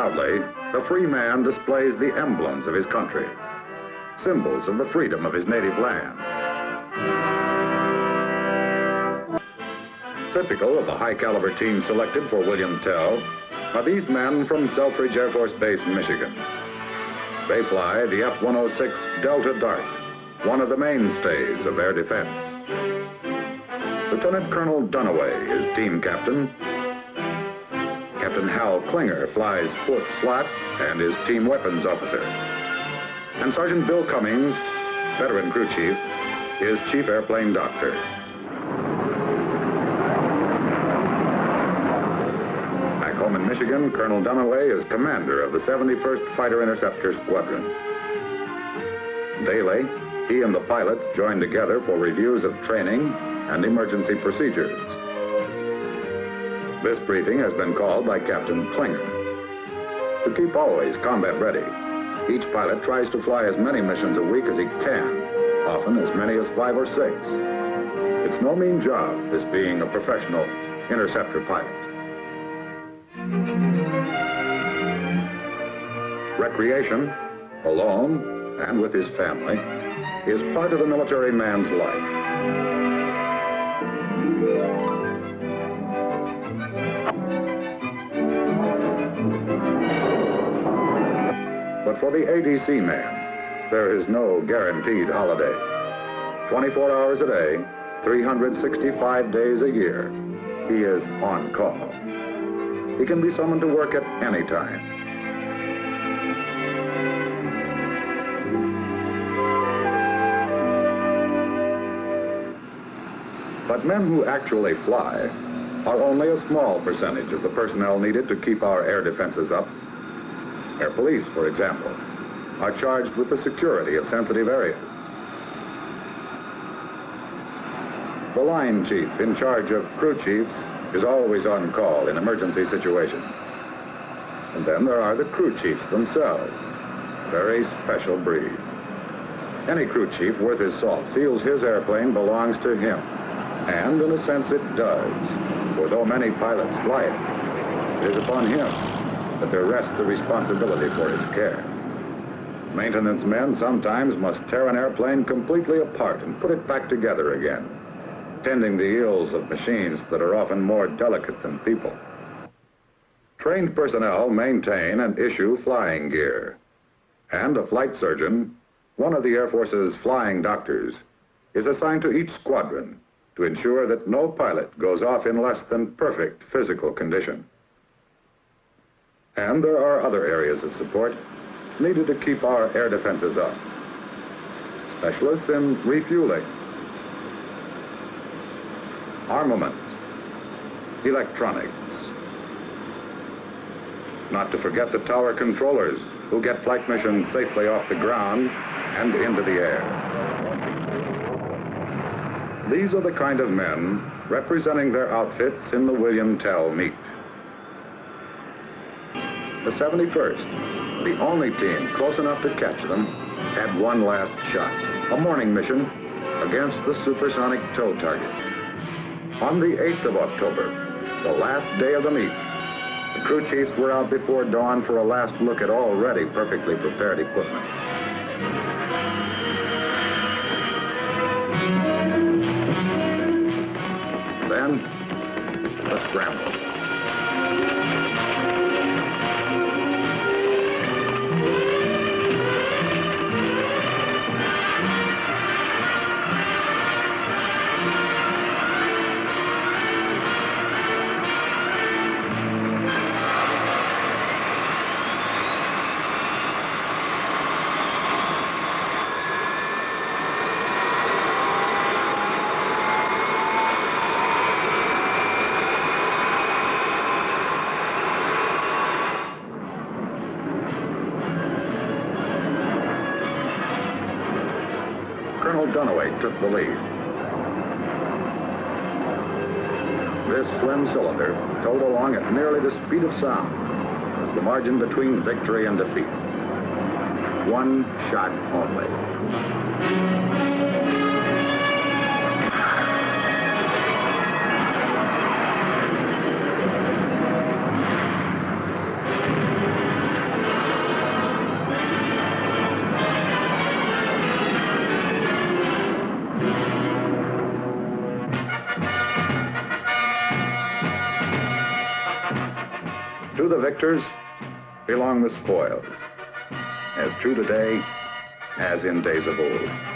Proudly, the free man displays the emblems of his country, symbols of the freedom of his native land. Typical of the high-caliber team selected for William Tell are these men from Selfridge Air Force Base, Michigan. They fly the F-106 Delta Dart, one of the mainstays of air defense. Lieutenant Colonel Dunaway is team captain. Captain Hal Klinger flies fourth slot and is team weapons officer. And Sergeant Bill Cummings, veteran crew chief, is chief airplane doctor. Back home in Michigan, Colonel Dunaway is commander of the 71st Fighter Interceptor Squadron. Daily, he and the pilots join together for reviews of training and emergency procedures. This briefing has been called by Captain Klinger. To keep always combat ready, each pilot tries to fly as many missions a week as he can, often as many as 5 or 6. It's no mean job, this being a professional interceptor pilot. Recreation, alone and with his family, is part of the military man's life. But for the ADC man, there is no guaranteed holiday. 24 hours a day, 365 days a year, he is on call. He can be summoned to work at any time. But men who actually fly are only a small percentage of the personnel needed to keep our air defenses up. Air police, for example, are charged with the security of sensitive areas. The line chief in charge of crew chiefs is always on call in emergency situations. And then there are the crew chiefs themselves, very special breed. Any crew chief worth his salt feels his airplane belongs to him. And in a sense it does, for though many pilots fly it, it is upon him that there rests the responsibility for its care. Maintenance men sometimes must tear an airplane completely apart and put it back together again, tending the ills of machines that are often more delicate than people. Trained personnel maintain and issue flying gear, and a flight surgeon, one of the Air Force's flying doctors, is assigned to each squadron to ensure that no pilot goes off in less than perfect physical condition. And there are other areas of support needed to keep our air defenses up. Specialists in refueling, armament, electronics. Not to forget the tower controllers who get flight missions safely off the ground and into the air. These are the kind of men representing their outfits in the William Tell meet. The 71st, the only team close enough to catch them, had one last shot, a morning mission against the supersonic tow target. On the 8th of October, the last day of the meet, the crew chiefs were out before dawn for a last look at already perfectly prepared equipment. Then, a scramble. Dunaway took the lead. This slim cylinder towed along at nearly the speed of sound as the margin between victory and defeat. One shot only. to the victors belong the spoils, as true today as in days of old.